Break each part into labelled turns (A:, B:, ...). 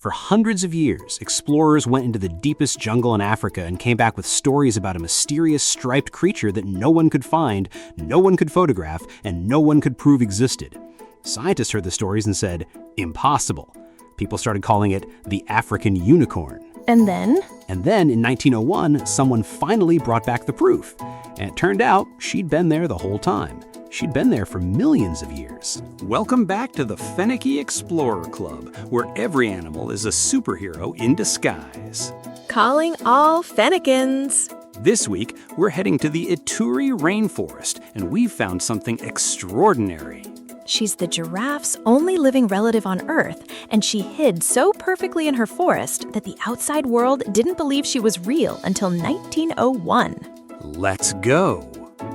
A: For hundreds of years, explorers went into the deepest jungle in Africa and came back with stories about a mysterious striped creature that no one could find, no one could photograph, and no one could prove existed. Scientists heard the stories and said, impossible. People started calling it the African unicorn.
B: And then
A: in 1901, someone finally brought back the proof. And it turned out she'd been there the whole time. She'd been there for millions of years. Welcome back to the Fenekie Explorer Club, where every animal is a superhero in disguise.
B: calling all Fenekins.
A: This week, we're heading to the Ituri rainforest, and we've found something extraordinary.
B: She's the giraffe's only living relative on Earth, and she hid so perfectly in her forest that the outside world didn't believe she was real until 1901.
A: Let's go.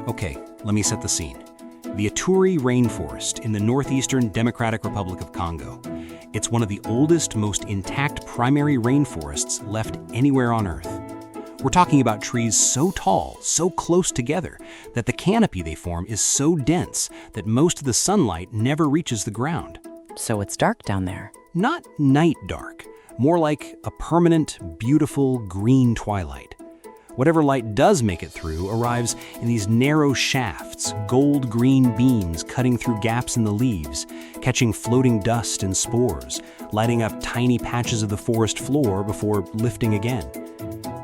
A: Okay, let me set the scene. The Ituri rainforest in the northeastern Democratic Republic of Congo. It's one of the oldest, most intact primary rainforests left anywhere on Earth. We're talking about trees so tall, so close together, that the canopy they form is so dense that most of the sunlight never reaches the ground.
C: So it's dark down there.
A: Not night dark, more like a permanent, beautiful green twilight. Whatever light does make it through arrives in these narrow shafts, gold-green beams cutting through gaps in the leaves, catching floating dust and spores, lighting up tiny patches of the forest floor before lifting again.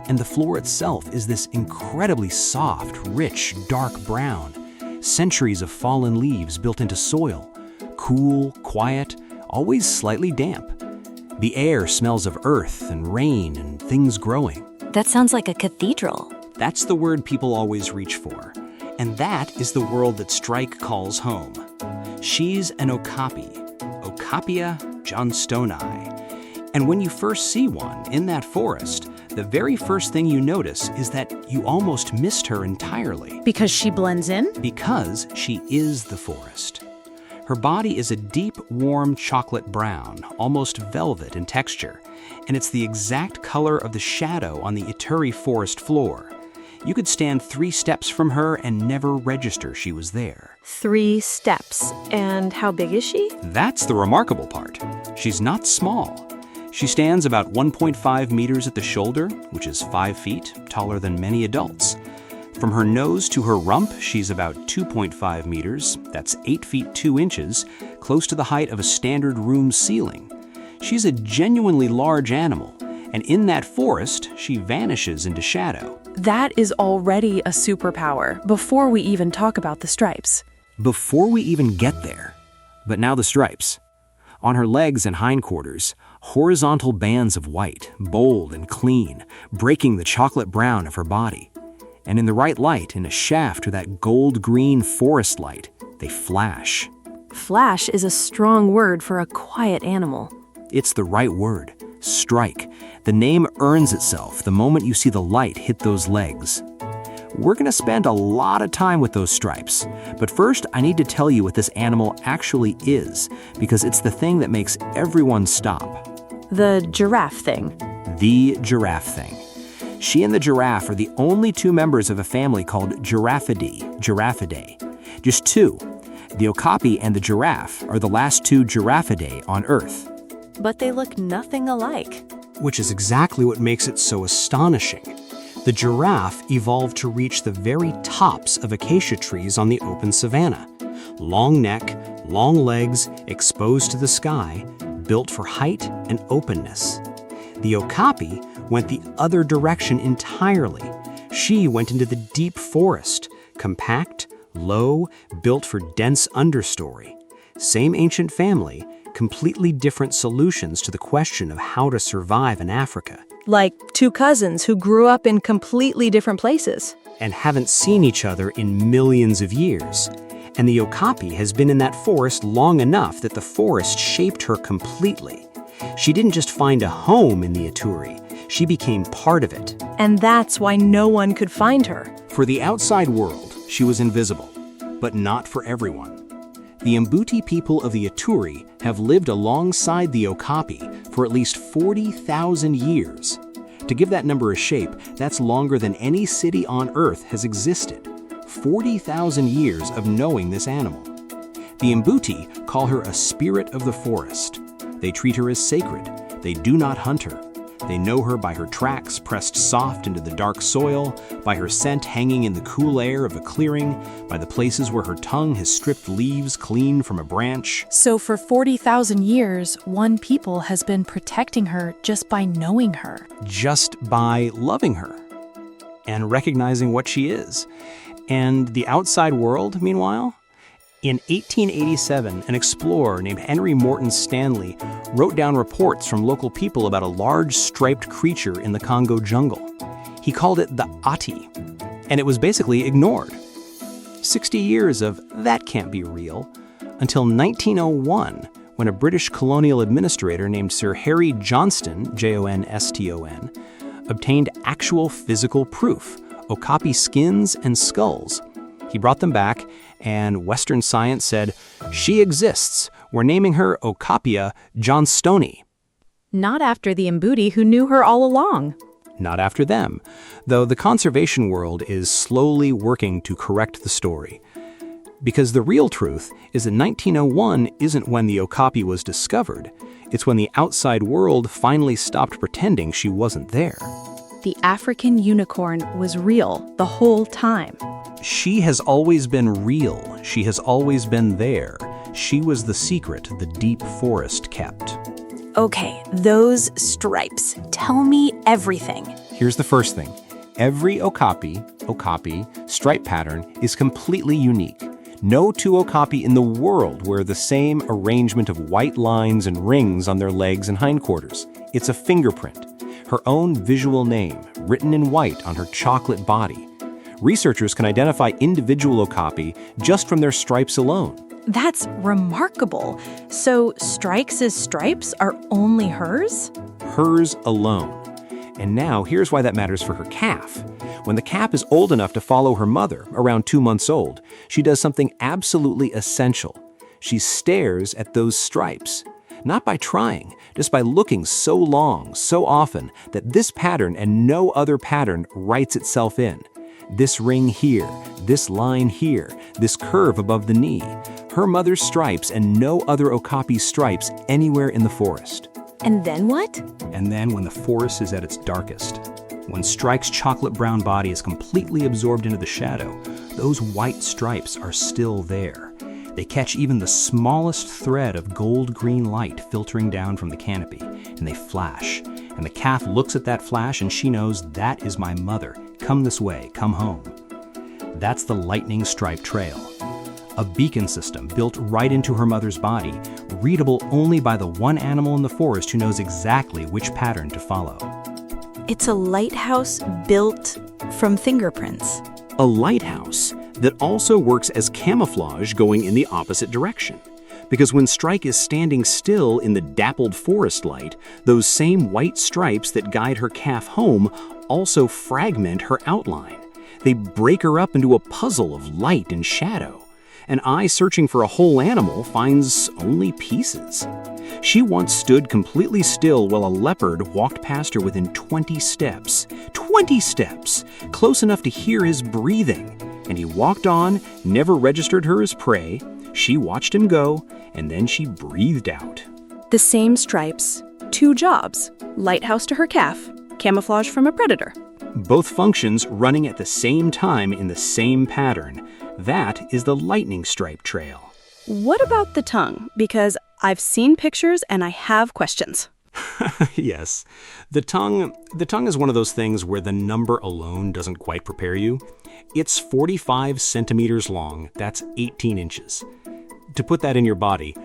A: And the floor itself is this incredibly soft, rich, dark brown. Centuries of fallen leaves built into soil. Cool, quiet, always slightly damp. The air smells of earth and rain and things growing.
B: That sounds like a cathedral.
A: That's the word people always reach for. And that is the world that Strike calls home. She's an Okapi, Okapia johnstonii. And when you first see one in that forest, the very first thing you notice is that you almost missed her entirely.
C: Because she blends in?
A: Because she is the forest. Her body is a deep, warm chocolate brown, almost velvet in texture, and it's the exact color of the shadow on the Ituri forest floor. You could stand 3 steps from her and never register she was there.
B: 3 steps. And how big is she?
A: That's the remarkable part. She's not small. She stands about 1.5 meters at the shoulder, which is 5 feet, taller than many adults. From her nose to her rump, she's about 2.5 meters, that's 8 feet 2 inches, close to the height of a standard room ceiling. She's a genuinely large animal, and in that forest, she vanishes into shadow.
C: That is already a superpower, before we even talk about the stripes.
A: Before we even get there. But now the stripes. On her legs and hindquarters, horizontal bands of white, bold and clean, breaking the chocolate brown of her body. And in the right light, in a shaft of that gold-green forest light, they flash.
B: Flash is a strong word for a quiet animal.
A: It's the right word, Strike. The name earns itself the moment you see the light hit those legs. We're going to spend a lot of time with those stripes, but first I need to tell you what this animal actually is, because it's the thing that makes everyone stop.
B: The giraffe thing.
A: The giraffe thing. She and the giraffe are the only 2 members of a family called Giraffidae. Just 2. The Okapi and the giraffe are the last 2 Giraffidae on Earth.
B: But they look nothing alike.
A: Which is exactly what makes it so astonishing. The giraffe evolved to reach the very tops of acacia trees on the open savanna. Long neck, long legs, exposed to the sky, built for height and openness. The Okapi went the other direction entirely. She went into the deep forest, compact, low, built for dense understory. Same ancient family, completely different solutions to the question of how to survive in Africa.
B: Like 2 cousins who grew up in completely different places.
A: And haven't seen each other in millions of years. And the Okapi has been in that forest long enough that the forest shaped her completely. She didn't just find a home in the Ituri, she became part of it.
B: And that's why no one could find her.
A: For the outside world, she was invisible, but not for everyone. The Mbuti people of the Ituri have lived alongside the Okapi for at least 40,000 years. To give that number a shape, that's longer than any city on Earth has existed. 40,000 years of knowing this animal. The Mbuti call her a spirit of the forest. They treat her as sacred They do not hunt her. They know her by her tracks pressed soft into the dark soil, by her scent hanging in the cool air of a clearing, by the places where her tongue has stripped leaves clean from a branch.
C: So for 40,000 years, one people has been protecting her just by knowing her.
A: Just by loving her and recognizing what she is. And the outside world, meanwhile? In 1887, an explorer named Henry Morton Stanley wrote down reports from local people about a large striped creature in the Congo jungle. He called it the Ati, and it was basically ignored. 60 years of that can't be real, until 1901, when a British colonial administrator named Sir Harry Johnston, Johnston, obtained actual physical proof, Okapi skins and skulls. He brought them back, and Western science said, "She exists. We're naming her Okapia johnstoni."
B: Not after the Mbuti who knew her all along.
A: Not after them, though the conservation world is slowly working to correct the story. Because the real truth is that 1901 isn't when the Okapi was discovered. It's when the outside world finally stopped pretending she wasn't there.
B: The African unicorn was real the whole time.
A: She has always been real. She has always been there. She was the secret the deep forest kept.
B: Okay, those stripes. Tell me everything.
A: Here's the first thing. Every Okapi stripe pattern is completely unique. No two Okapi in the world wear the same arrangement of white lines and rings on their legs and hindquarters. It's a fingerprint, her own visual name, written in white on her chocolate body. Researchers can identify individual Okapi just from their stripes alone.
B: That's remarkable. So Strikes' stripes are only hers?
A: Hers alone. And now here's why that matters for her calf. When the calf is old enough to follow her mother, around 2 months old, she does something absolutely essential. She stares at those stripes. Not by trying, just by looking so long, so often, that this pattern and no other pattern writes itself in. This ring here, this line here, this curve above the knee. Her mother's stripes and no other Okapi stripes anywhere in the forest.
B: And then what?
A: And then when the forest is at its darkest, when Strike's chocolate brown body is completely absorbed into the shadow, those white stripes are still there. They catch even the smallest thread of gold-green light filtering down from the canopy, and they flash. And the calf looks at that flash and she knows that is my mother. Come this way, come home. That's the lightning stripe trail. A beacon system built right into her mother's body, readable only by the one animal in the forest who knows exactly which pattern to follow.
B: It's a lighthouse built from fingerprints.
A: A lighthouse that also works as camouflage going in the opposite direction. Because when Strike is standing still in the dappled forest light, those same white stripes that guide her calf home also fragment her outline. They break her up into a puzzle of light and shadow. An eye searching for a whole animal finds only pieces. She once stood completely still while a leopard walked past her within 20 steps. 20 steps! Close enough to hear his breathing. And he walked on, never registered her as prey. She watched him go, and then she breathed out.
C: The same stripes, 2 jobs. Lighthouse to her calf, camouflage from a predator.
A: Both functions running at the same time in the same pattern. That is the lightning stripe trail.
C: What about the tongue? Because I've seen pictures and I have questions.
A: Yes. The tongue is one of those things where the number alone doesn't quite prepare you. It's 45 centimeters long. That's 18 inches. To put that in your body,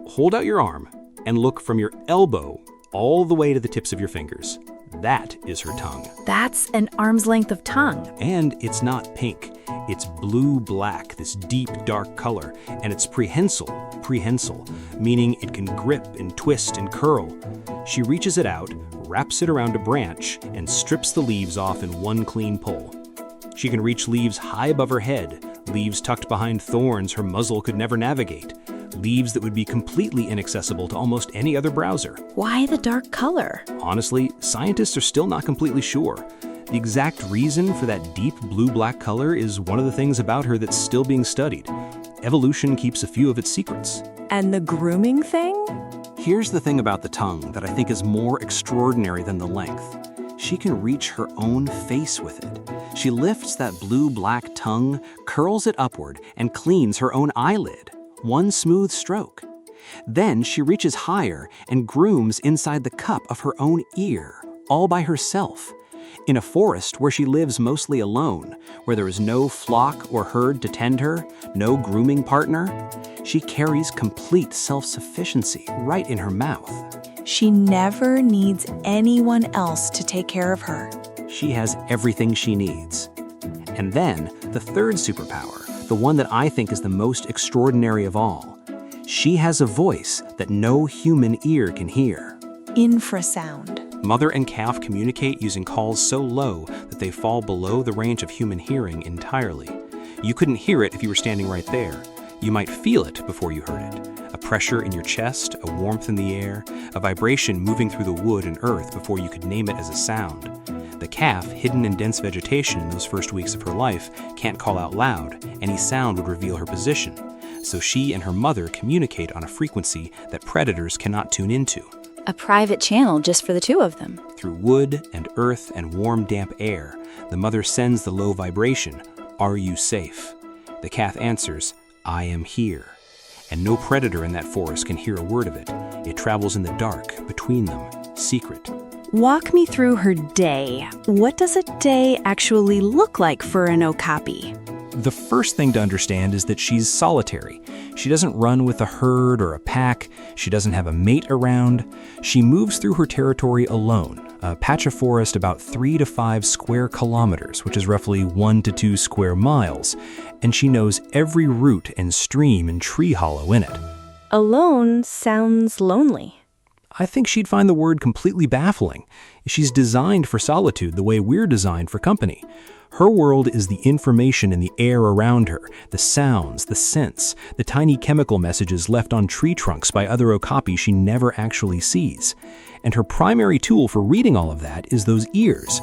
A: hold out your arm and look from your elbow all the way to the tips of your fingers. That is her tongue.
B: That's an arm's length of tongue.
A: And it's not pink. It's blue-black, this deep, dark color, and it's prehensile, meaning it can grip and twist and curl. She reaches it out, wraps it around a branch, and strips the leaves off in one clean pull. She can reach leaves high above her head, leaves tucked behind thorns her muzzle could never navigate, leaves that would be completely inaccessible to almost any other browser.
B: Why the dark color?
A: Honestly, scientists are still not completely sure. The exact reason for that deep blue-black color is one of the things about her that's still being studied. Evolution keeps a few of its secrets.
C: And the grooming thing?
A: Here's the thing about the tongue that I think is more extraordinary than the length. She can reach her own face with it. She lifts that blue-black tongue, curls it upward, and cleans her own eyelid. One smooth stroke. Then she reaches higher and grooms inside the cup of her own ear, all by herself. In a forest where she lives mostly alone, where there is no flock or herd to tend her, no grooming partner, she carries complete self-sufficiency right in her mouth.
C: She never needs anyone else to take care of her.
A: She has everything she needs. And then, the third superpower, the one that I think is the most extraordinary of all. She has a voice that no human ear can hear.
C: Infrasound.
A: Mother and calf communicate using calls so low that they fall below the range of human hearing entirely. You couldn't hear it if you were standing right there. You might feel it before you heard it. A pressure in your chest, a warmth in the air, a vibration moving through the wood and earth before you could name it as a sound. The calf, hidden in dense vegetation in those first weeks of her life, can't call out loud. Any sound would reveal her position. So she and her mother communicate on a frequency that predators cannot tune into.
B: A private channel just for the two of them.
A: Through wood and earth and warm, damp air, the mother sends the low vibration, "Are you safe?" The calf answers, "I am here." And no predator in that forest can hear a word of it. It travels in the dark, between them, secret.
C: Walk me through her day. What does a day actually look like for an Okapi?
A: The first thing to understand is that she's solitary. She doesn't run with a herd or a pack. She doesn't have a mate around. She moves through her territory alone, a patch of forest about 3 to 5 square kilometers, which is roughly 1 to 2 square miles, and she knows every root and stream and tree hollow in it.
C: Alone sounds lonely.
A: I think she'd find the word completely baffling. She's designed for solitude the way we're designed for company. Her world is the information in the air around her, the sounds, the scents, the tiny chemical messages left on tree trunks by other Okapi she never actually sees. And her primary tool for reading all of that is those ears.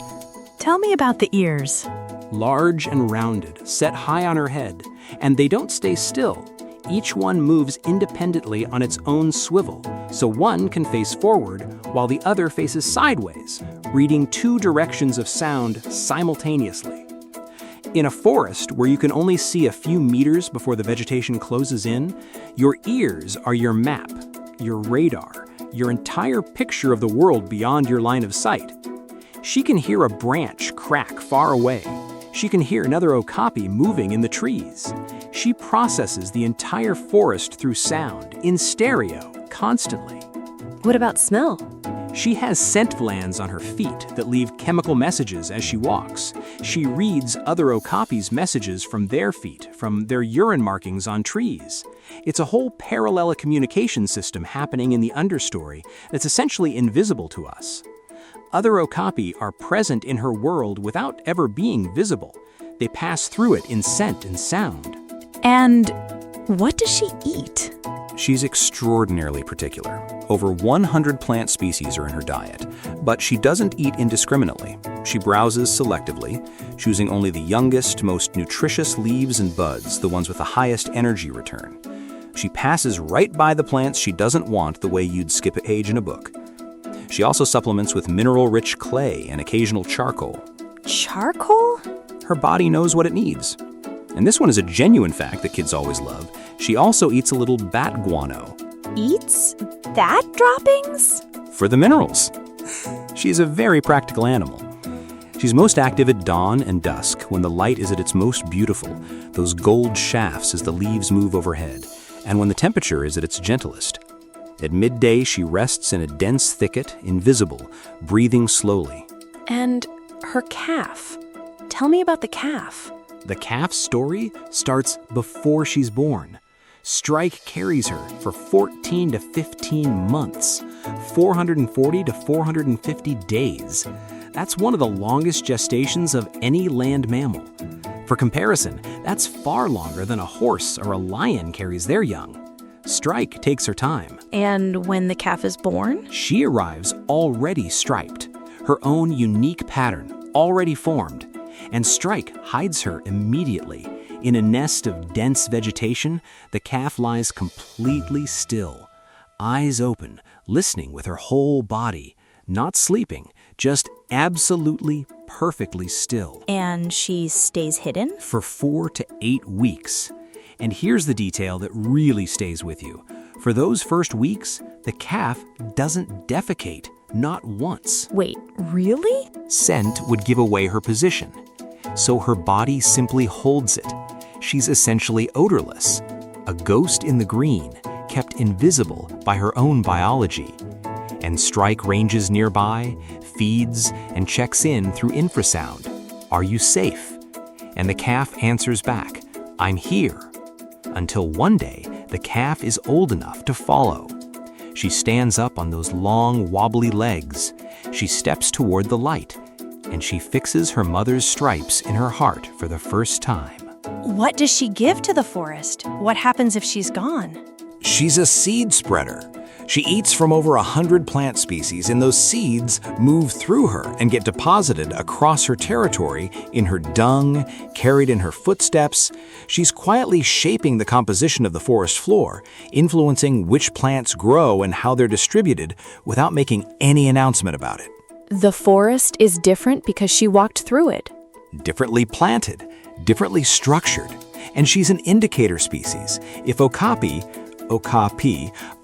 B: Tell me about the ears.
A: Large and rounded, set high on her head, and they don't stay still. Each one moves independently on its own swivel, so one can face forward while the other faces sideways, reading 2 directions of sound simultaneously. In a forest where you can only see a few meters before the vegetation closes in, your ears are your map, your radar, your entire picture of the world beyond your line of sight. She can hear a branch crack far away. She can hear another Okapi moving in the trees. She processes the entire forest through sound, in stereo, constantly.
C: What about smell?
A: She has scent glands on her feet that leave chemical messages as she walks. She reads other Okapi's messages from their feet, from their urine markings on trees. It's a whole parallel communication system happening in the understory that's essentially invisible to us. Other Okapi are present in her world without ever being visible. They pass through it in scent and sound.
C: And what does she eat?
A: She's extraordinarily particular. Over 100 plant species are in her diet, but she doesn't eat indiscriminately. She browses selectively, choosing only the youngest, most nutritious leaves and buds, the ones with the highest energy return. She passes right by the plants she doesn't want the way you'd skip a page in a book. She also supplements with mineral-rich clay and occasional charcoal.
C: Charcoal?
A: Her body knows what it needs. And this one is a genuine fact that kids always love. She also eats a little bat guano.
C: Eats bat droppings?
A: For the minerals. She's a very practical animal. She's most active at dawn and dusk when the light is at its most beautiful, those gold shafts as the leaves move overhead, and when the temperature is at its gentlest. At midday, she rests in a dense thicket, invisible, breathing slowly.
C: And her calf. Tell me about the calf.
A: The calf's story starts before she's born. Strike carries her for 14 to 15 months, 440 to 450 days. That's one of the longest gestations of any land mammal. For comparison, that's far longer than a horse or a lion carries their young. Strike takes her time.
C: And when the calf is born?
A: She arrives already striped, her own unique pattern already formed, and Strike hides her immediately. In a nest of dense vegetation, the calf lies completely still, eyes open, listening with her whole body, not sleeping, just absolutely, perfectly still.
B: And she stays hidden?
A: For 4 to 8 weeks. And here's the detail that really stays with you. For those first weeks, the calf doesn't defecate, not once.
B: Wait, really?
A: Scent would give away her position. So her body simply holds it. She's essentially odorless, a ghost in the green, kept invisible by her own biology. And Strike ranges nearby, feeds, and checks in through infrasound. Are you safe? And the calf answers back, I'm here. Until one day, the calf is old enough to follow. She stands up on those long, wobbly legs. She steps toward the light, and she fixes her mother's stripes in her heart for the first time.
B: What does she give to the forest? What happens if she's gone?
A: She's a seed spreader. She eats from over 100 plant species, and those seeds move through her and get deposited across her territory in her dung, carried in her footsteps. She's quietly shaping the composition of the forest floor, influencing which plants grow and how they're distributed without making any announcement about it.
C: The forest is different because she walked through it.
A: Differently planted, differently structured, and she's an indicator species. If Okapi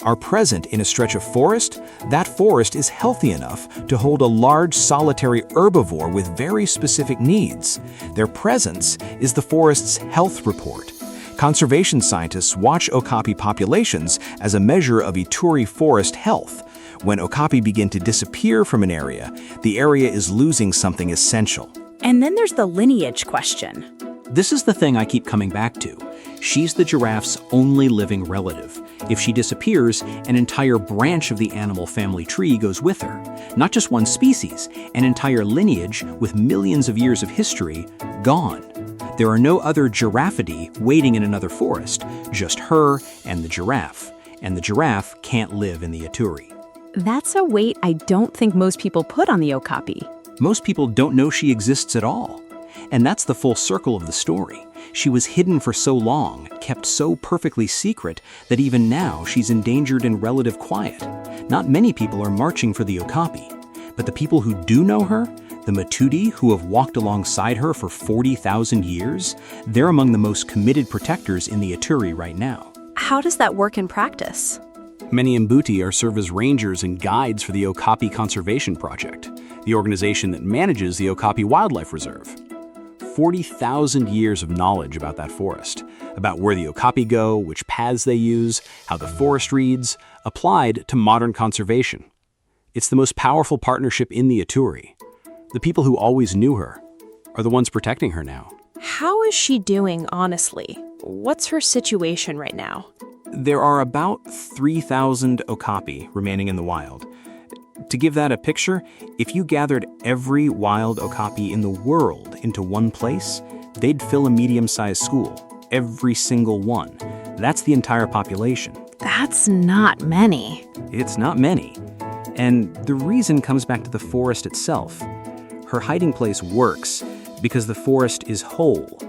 A: are present in a stretch of forest, that forest is healthy enough to hold a large solitary herbivore with very specific needs. Their presence is the forest's health report. Conservation scientists watch Okapi populations as a measure of Ituri forest health. When Okapi begin to disappear from an area, the area is losing something essential.
C: And then there's the lineage question.
A: This is the thing I keep coming back to. She's the giraffe's only living relative. If she disappears, an entire branch of the animal family tree goes with her. Not just one species, an entire lineage with millions of years of history gone. There are no other Giraffidae waiting in another forest, just her and the giraffe. And the giraffe can't live in the Ituri.
C: That's a weight I don't think most people put on the Okapi.
A: Most people don't know she exists at all. And that's the full circle of the story. She was hidden for so long, kept so perfectly secret, that even now she's endangered in relative quiet. Not many people are marching for the Okapi. But the people who do know her, the Matuti who have walked alongside her for 40,000 years, they're among the most committed protectors in the Ituri right now.
C: How does that work in practice?
A: Many Mbuti serve as rangers and guides for the Okapi Conservation Project, the organization that manages the Okapi Wildlife Reserve. 40,000 years of knowledge about that forest, about where the Okapi go, which paths they use, how the forest reads, applied to modern conservation. It's the most powerful partnership in the Ituri. The people who always knew her are the ones protecting her now.
C: How is she doing, honestly? What's her situation right now?
A: There are about 3,000 Okapi remaining in the wild. To give that a picture, if you gathered every wild Okapi in the world into one place, they'd fill a medium-sized school, every single one. That's the entire population.
C: That's not many.
A: It's not many. And the reason comes back to the forest itself. Her hiding place works because the forest is whole.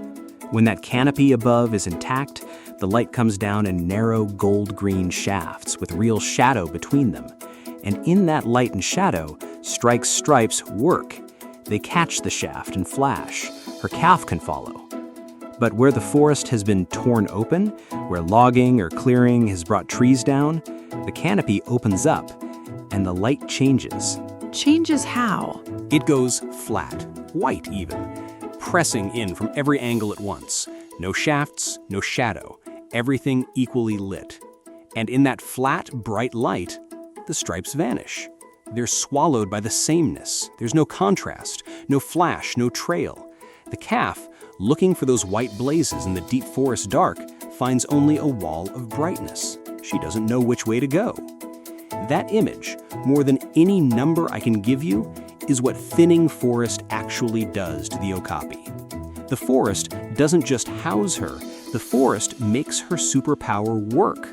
A: When that canopy above is intact, the light comes down in narrow gold-green shafts with real shadow between them. And in that light and shadow, Strike's stripes work. They catch the shaft and flash. Her calf can follow. But where the forest has been torn open, where logging or clearing has brought trees down, the canopy opens up and the light changes.
C: Changes how?
A: It goes flat, white even, pressing in from every angle at once. No shafts, no shadow, everything equally lit. And in that flat, bright light, the stripes vanish. They're swallowed by the sameness. There's no contrast, no flash, no trail. The calf, looking for those white blazes in the deep forest dark, finds only a wall of brightness. She doesn't know which way to go. That image, more than any number I can give you, is what thinning forest actually does to the Okapi. The forest doesn't just house her, the forest makes her superpower work.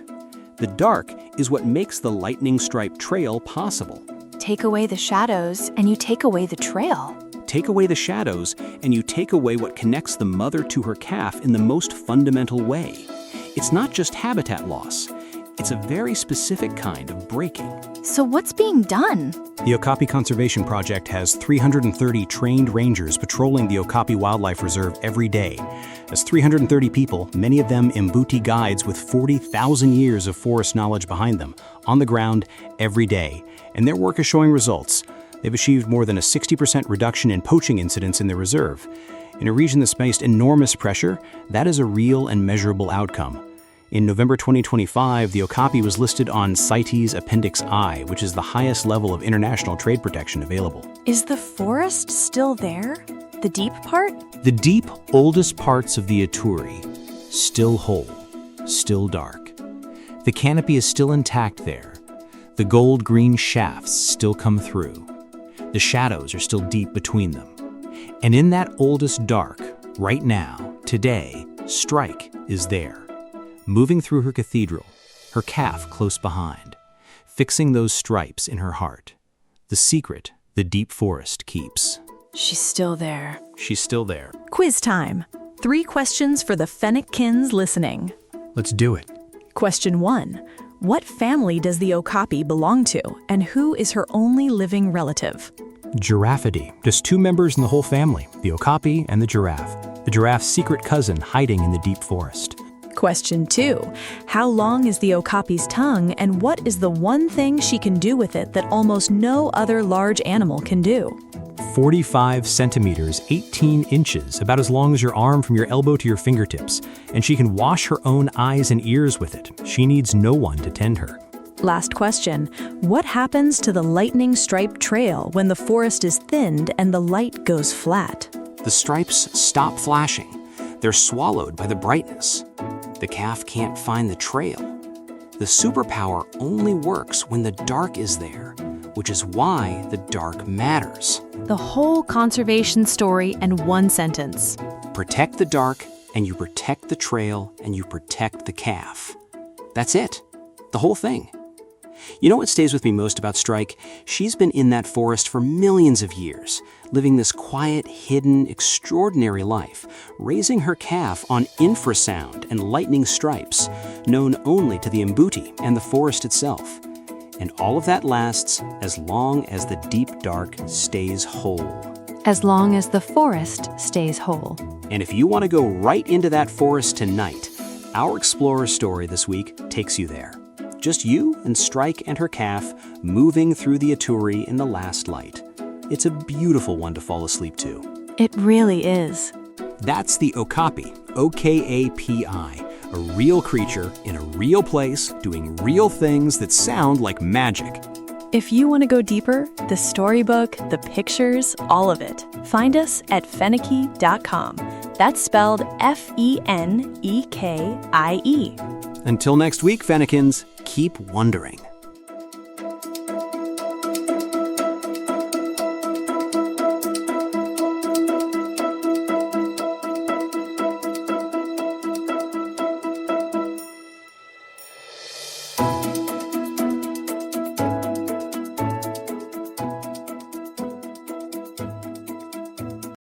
A: The dark is what makes the lightning-striped trail possible.
B: Take away the shadows, and you take away the trail.
A: Take away the shadows, and you take away what connects the mother to her calf in the most fundamental way. It's not just habitat loss. It's a very specific kind of breaking.
B: So what's being done?
A: The Okapi Conservation Project has 330 trained rangers patrolling the Okapi Wildlife Reserve every day. That's 330 people, many of them Mbuti guides with 40,000 years of forest knowledge behind them, on the ground every day. And their work is showing results. They've achieved more than a 60% reduction in poaching incidents in the reserve. In a region that's faced enormous pressure, that is a real and measurable outcome. In November 2025, the Okapi was listed on CITES Appendix I, which is the highest level of international trade protection available.
B: Is the forest still there? The deep part?
A: The deep, oldest parts of the Ituri, still whole, still dark. The canopy is still intact there. The gold-green shafts still come through. The shadows are still deep between them. And in that oldest dark, right now, today, Strike is there. Moving through her cathedral, her calf close behind, fixing those stripes in her heart. The secret the deep forest keeps.
B: She's still there.
A: She's still there.
C: Quiz time. 3 questions for the Fenekins listening.
A: Let's do it.
C: Question 1. What family does the Okapi belong to, and who is her only living relative?
A: Giraffidae. Just 2 members in the whole family, the Okapi and the giraffe. The giraffe's secret cousin hiding in the deep forest.
C: Question 2. How long is the Okapi's tongue, and what is the one thing she can do with it that almost no other large animal can do?
A: 45 centimeters, 18 inches, about as long as your arm from your elbow to your fingertips. And she can wash her own eyes and ears with it. She needs no one to tend her.
C: Last question. What happens to the lightning-striped trail when the forest is thinned and the light goes flat?
A: The stripes stop flashing. They're swallowed by the brightness. The calf can't find the trail. The superpower only works when the dark is there, which is why the dark matters.
B: The whole conservation story in one sentence.
A: Protect the dark, and you protect the trail, and you protect the calf. That's it. The whole thing. You know what stays with me most about Strike? She's been in that forest for millions of years, living this quiet, hidden, extraordinary life, raising her calf on infrasound and lightning stripes, known only to the Mbuti and the forest itself. And all of that lasts as long as the deep dark stays whole.
B: As long as the forest stays whole.
A: And if you want to go right into that forest tonight, our Explorer story this week takes you there. Just you and Strike and her calf moving through the Ituri in the last light. It's a beautiful one to fall asleep to.
B: It really is.
A: That's the Okapi, O-K-A-P-I, a real creature in a real place doing real things that sound like magic.
C: If you want to go deeper, the storybook, the pictures, all of it, find us at Fenekie.com. That's spelled F-E-N-E-K-I-E.
A: Until next week, Fenekins, keep wondering.